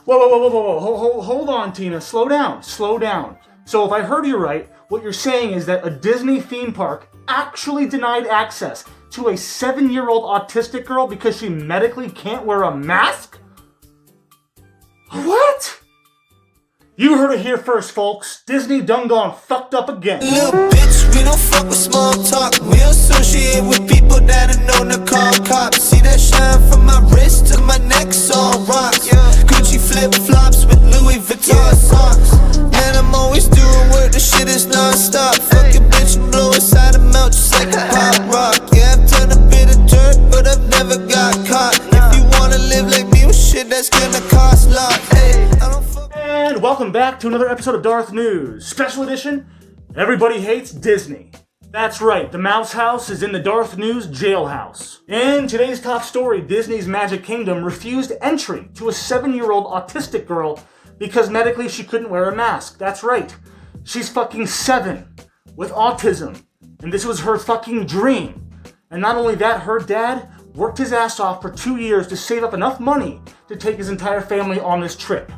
Whoa. Hold on, Tina. Slow down. So if I heard you right, what you're saying is that a Disney theme park actually denied access to a 7-year-old autistic girl because she medically can't wear a mask? What? You heard it here first, folks. Disney done gone fucked up again. Little bitch, we don't fuck with small talk. We associate with people that are known to call cops. See that shine from my wrist to my neck's all rocks. Gucci flip-flops with Louis Vuitton socks. Man, I'm always doing work, the shit is non-stop. Fuck a bitch and blow inside her mouth just like a pop rock. Yeah, I've done a bit of dirt, but I've never got caught. If you wanna live like me, well shit, that's gonna cost a lot. Hey, I don't fuck. And welcome back to another episode of DarthNews. Special edition, Everybody Hates Disney. That's right, the Mouse House is in the DarthNews jailhouse. In today's top story, Disney's Magic Kingdom refused entry to a 7-year-old autistic girl because medically she couldn't wear a mask. That's right, she's fucking 7 with autism. And this was her fucking dream. And not only that, her dad worked his ass off for 2 years to save up enough money to take his entire family on this trip.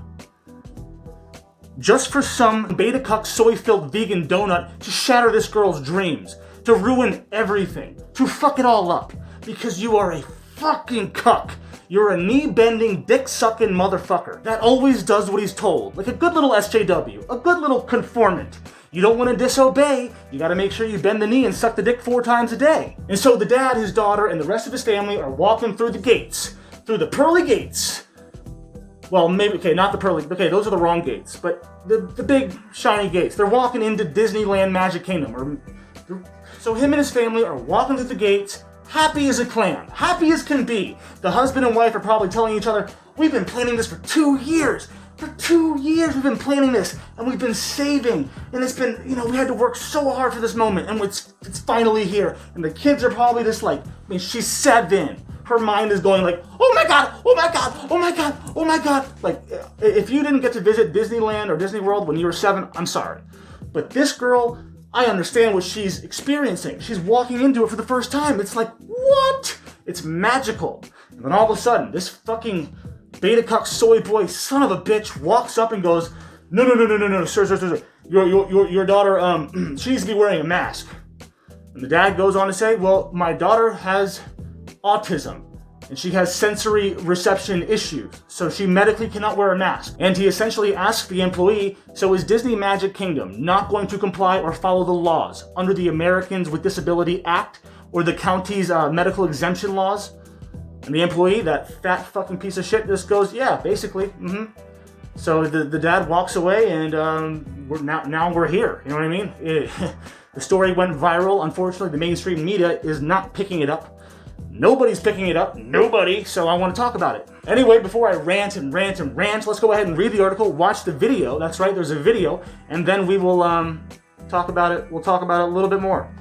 Just for some beta cuck soy-filled vegan donut to shatter this girl's dreams, to ruin everything, to fuck it all up, because you are a fucking cuck. You're a knee-bending, dick-sucking motherfucker that always does what he's told, like a good little SJW, a good little conformant. You don't want to disobey, you gotta make sure you bend the knee and suck the dick 4 times a day. And so the dad, his daughter, and the rest of his family are walking through the gates, through the pearly gates. Well, maybe, okay, not the pearly, okay, those are the wrong gates, but the big, shiny gates. They're walking into Disneyland Magic Kingdom. So him and his family are walking through the gates, happy as a clam, happy as can be. The husband and wife are probably telling each other, we've been planning this for 2 years. For 2 years we've been planning this, and we've been saving, and it's been, we had to work so hard for this moment, and it's finally here. And the kids are probably just like, she's 7. Her mind is going like, oh my god. Like, if you didn't get to visit Disneyland or Disney World when you were 7, I'm sorry. But this girl, I understand what she's experiencing. She's walking into it for the first time. It's like, what? It's magical. And then all of a sudden, this fucking beta cuck soy boy son of a bitch walks up and goes, no, sir. Your daughter, she needs to be wearing a mask. And the dad goes on to say, well, my daughter has autism, and she has sensory reception issues, so she medically cannot wear a mask. And he essentially asks the employee, so is Disney Magic Kingdom not going to comply or follow the laws under the Americans with Disability Act or the county's medical exemption laws? And the employee, that fat fucking piece of shit, just goes, yeah, basically, So the dad walks away, and now we're here, you know what I mean? The story went viral. Unfortunately, the mainstream media is not picking it up. Nobody's picking it up, nobody, so I want to talk about it. Anyway, before I rant, let's go ahead and read the article, watch the video. That's right, there's a video, and then we will talk about it. We'll talk about it a little bit more.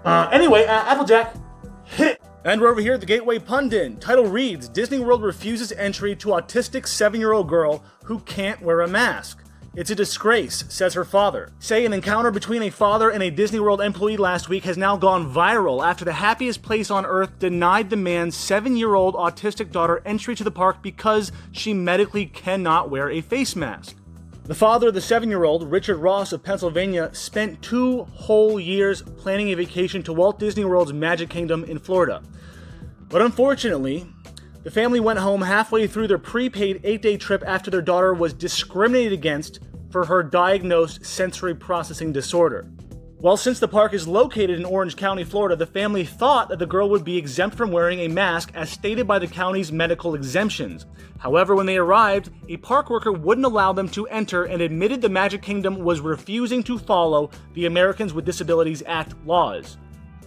Anyway, Applejack, hit it. And we're over here at the Gateway Pundit. Title reads, Disney World refuses entry to autistic 7-year-old girl who can't wear a mask. It's a disgrace, says her father. Say an encounter between a father and a Disney World employee last week has now gone viral after the happiest place on earth denied the man's 7-year-old autistic daughter entry to the park because she medically cannot wear a face mask. The father of the 7-year-old, Richard Ross of Pennsylvania, spent 2 whole years planning a vacation to Walt Disney World's Magic Kingdom in Florida. But unfortunately, the family went home halfway through their prepaid 8-day trip after their daughter was discriminated against for her diagnosed sensory processing disorder. Well, since the park is located in Orange County, Florida, the family thought that the girl would be exempt from wearing a mask as stated by the county's medical exemptions. However, when they arrived, a park worker wouldn't allow them to enter and admitted the Magic Kingdom was refusing to follow the Americans with Disabilities Act laws.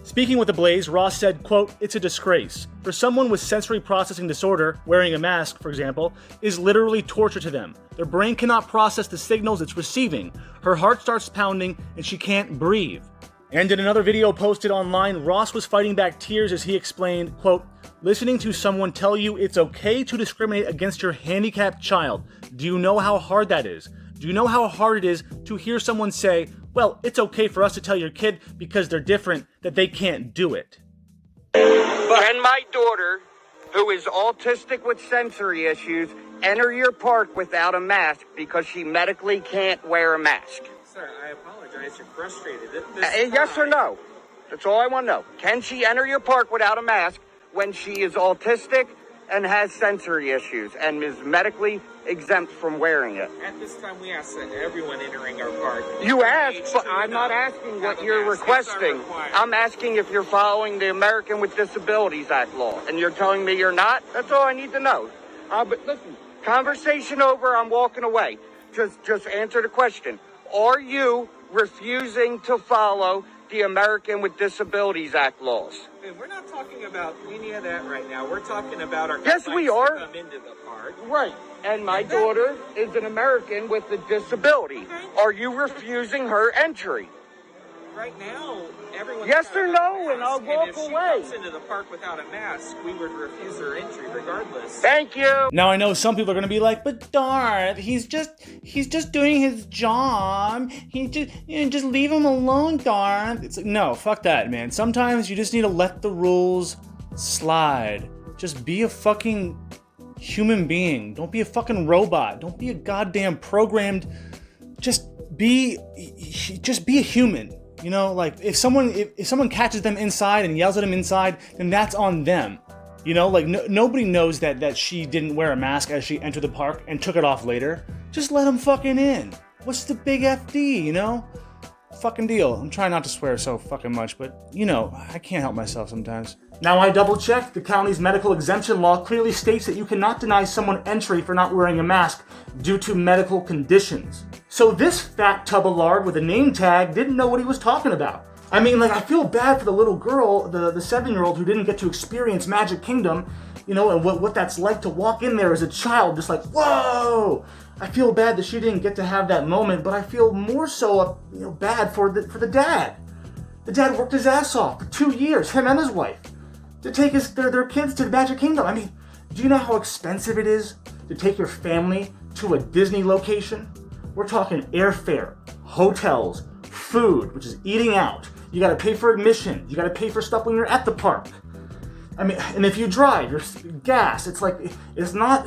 Speaking with The Blaze, Ross said, quote, it's a disgrace. For someone with sensory processing disorder, wearing a mask, for example, is literally torture to them. Their brain cannot process the signals it's receiving. Her heart starts pounding and she can't breathe. And in another video posted online, Ross was fighting back tears as he explained, quote, listening to someone tell you it's okay to discriminate against your handicapped child. Do you know how hard that is? Do you know how hard it is to hear someone say, well, it's okay for us to tell your kid because they're different that they can't do it? And my daughter, who is autistic with sensory issues, enter your park without a mask because she medically can't wear a mask? Sir, I apologize. You're frustrated. Yes or no? That's all I want to know. Can she enter your park without a mask when she is autistic and has sensory issues and is medically exempt from wearing it? At this time, we ask that everyone entering our park. You asked, but I'm not asking what you're requesting. I'm asking if you're following the American with Disabilities Act law, and you're telling me you're not? That's all I need to know. But listen, conversation over, I'm walking away. Just answer the question. Are you refusing to follow the American with Disabilities Act laws? We're not talking about any of that right now. We're talking about our Yes, we are. to come into the park. Right. And my daughter is an American with a disability. Are you refusing her entry? Right now, everyone. Yes or no, and I'll walk if she away. comes into the park without a mask, we would refuse her entry regardless. Thank you. Now I know some people are gonna be like, but Darth, he's just doing his job. He just leave him alone, Darth. It's like, no, fuck that, man. Sometimes you just need to let the rules slide. Just be a fucking human being. Don't be a fucking robot. Don't be a goddamn programmed. Just be a human. You know, like if someone catches them inside and yells at them inside, then that's on them. You know, like nobody knows that she didn't wear a mask as she entered the park and took it off later. Just let them fucking in. What's the big FD, you know? Fucking deal. I'm trying not to swear so fucking much, but you know, I can't help myself sometimes. Now I double checked. The county's medical exemption law clearly states that you cannot deny someone entry for not wearing a mask due to medical conditions. So this fat tub of lard with a name tag didn't know what he was talking about. I mean, like, I feel bad for the little girl, the 7-year-old who didn't get to experience Magic Kingdom, you know, and what that's like to walk in there as a child, just like, whoa! I feel bad that she didn't get to have that moment, but I feel more so, bad for the dad. The dad worked his ass off for 2 years, him and his wife, to take their kids to the Magic Kingdom. I mean, do you know how expensive it is to take your family to a Disney location? We're talking airfare, hotels, food, which is eating out. You gotta pay for admission. You gotta pay for stuff when you're at the park. I mean, and if you drive, your gas, it's not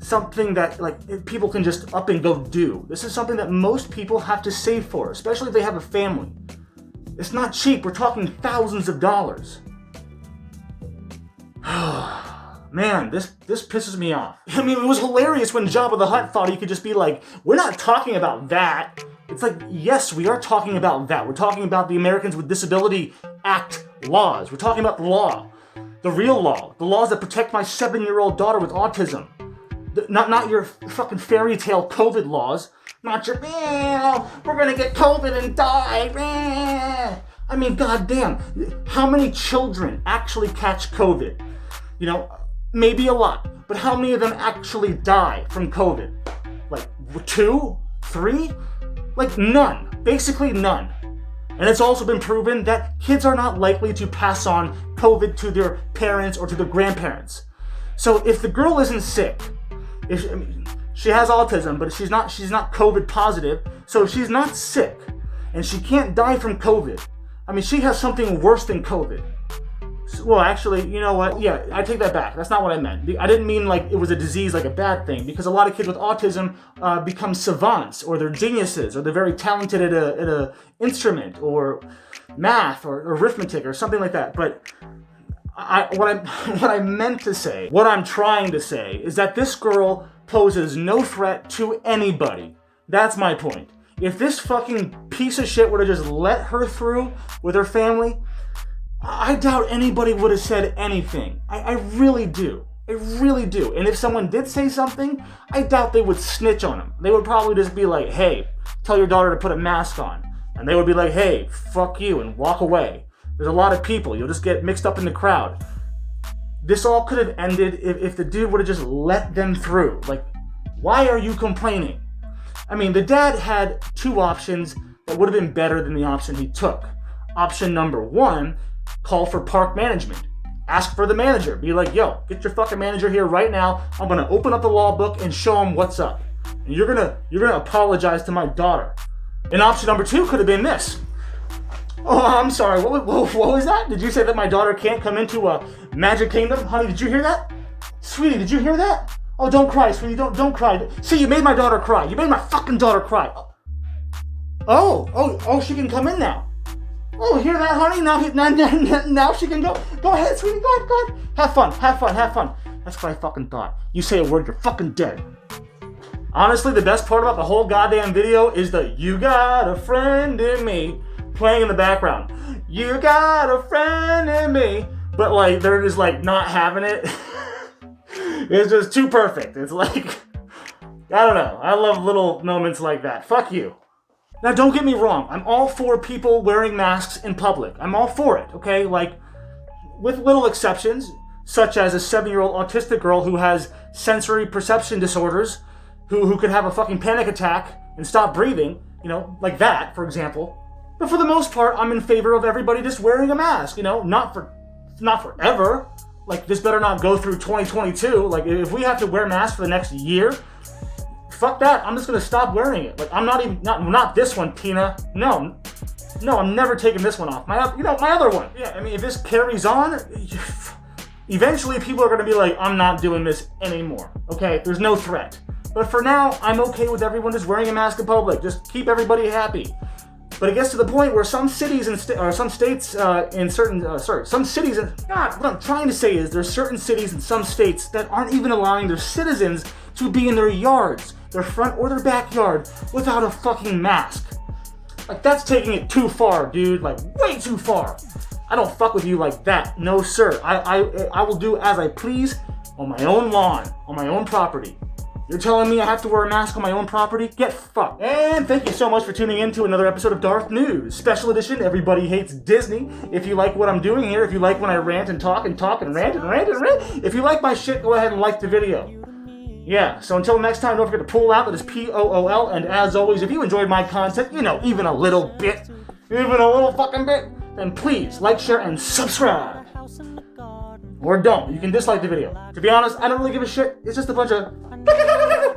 something that people can just up and go do. This is something that most people have to save for, especially if they have a family. It's not cheap. We're talking thousands of dollars. Man, this pisses me off. I mean, it was hilarious when Jabba the Hutt thought he could just be like, we're not talking about that. It's like, yes, we are talking about that. We're talking about the Americans with Disability Act laws. We're talking about the law. The real law. The laws that protect my 7-year-old daughter with autism. Not your fucking fairy tale COVID laws. Not your, we're gonna get COVID and die. I mean, goddamn. How many children actually catch COVID? You know, maybe a lot. But how many of them actually die from COVID? Like 2? 3? Like none. Basically none. And it's also been proven that kids are not likely to pass on COVID to their parents or to their grandparents. So if the girl isn't sick, she has autism, but she's not COVID positive, so if she's not sick and she can't die from COVID, I mean, she has something worse than COVID. Well, actually, you know what? Yeah, I take that back. That's not what I meant. I didn't mean like it was a disease, like a bad thing, because a lot of kids with autism become savants, or they're geniuses, or they're very talented at a instrument, or math, or arithmetic, or something like that. But what I meant to say, what I'm trying to say, is that this girl poses no threat to anybody. That's my point. If this fucking piece of shit would have just let her through with her family, I doubt anybody would have said anything. I really do. I really do. And if someone did say something, I doubt they would snitch on them. They would probably just be like, hey, tell your daughter to put a mask on. And they would be like, hey, fuck you, and walk away. There's a lot of people. You'll just get mixed up in the crowd. This all could have ended if the dude would have just let them through. Like, why are you complaining? I mean, the dad had 2 options that would have been better than the option he took. Option number 1, call for park management. Ask for the manager. Be like, yo, get your fucking manager here right now. I'm gonna open up the law book and show him what's up. And you're gonna apologize to my daughter. And option number 2 could have been this. Oh, I'm sorry, what was that? Did you say that my daughter can't come into a Magic Kingdom? Honey, did you hear that? Sweetie, did you hear that? Oh, don't cry, sweetie. Don't cry. See, you made my daughter cry. You made my fucking daughter cry. Oh, she can come in now. Oh, hear that, honey? Now she can go. Go ahead, sweetie. Go ahead. Have fun. That's what I fucking thought. You say a word, you're fucking dead. Honestly, the best part about the whole goddamn video is the "You got a friend in me" playing in the background. You got a friend in me. But, like, they're just, like, not having it. It's just too perfect. It's like, I don't know. I love little moments like that. Fuck you. Now, don't get me wrong. I'm all for people wearing masks in public. I'm all for it, okay? Like, with little exceptions, such as a 7-year-old autistic girl who has sensory perception disorders, who could have a fucking panic attack and stop breathing, you know, like that, for example. But for the most part, I'm in favor of everybody just wearing a mask, you know, not forever. Like, this better not go through 2022. Like, if we have to wear masks for the next year, fuck that. I'm just gonna stop wearing it. Like, I'm not this one, Tina. No, I'm never taking this one off. My other one. Yeah, I mean, if this carries on, eventually people are gonna be like, I'm not doing this anymore. Okay, there's no threat. But for now, I'm okay with everyone just wearing a mask in public. Just keep everybody happy. But it gets to the point where some cities and some states in certain some cities and God, what I'm trying to say is there's certain cities and some states that aren't even allowing their citizens to be in their yards, their front or their backyard, without a fucking mask. Like, that's taking it too far, dude. Like, way too far. I don't fuck with you like that. No, sir. I will do as I please on my own lawn, on my own property. You're telling me I have to wear a mask on my own property? Get fucked. And thank you so much for tuning in to another episode of DarthNews. Special edition, Everybody Hates Disney. If you like what I'm doing here, if you like when I rant and talk and rant, if you like my shit, go ahead and like the video. Yeah, so until next time, don't forget to pull out. That is POOL. And as always, if you enjoyed my content, you know, even a little bit, even a little fucking bit, then please like, share, and subscribe. Or don't. You can dislike the video. To be honest, I don't really give a shit. It's just a bunch of...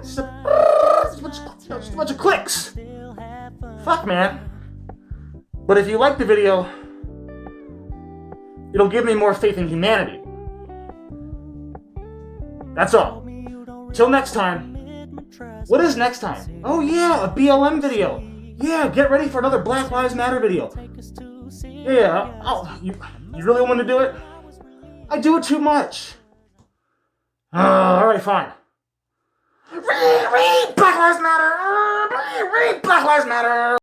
just a bunch of clicks. Fuck, man. But if you like the video, it'll give me more faith in humanity. That's all. Till next time. What is next time? Oh yeah, a BLM video. Yeah, get ready for another Black Lives Matter video. Yeah, oh, you really want to do it? I do it too much. Alright, fine. Read Black Lives Matter! Read Black Lives Matter!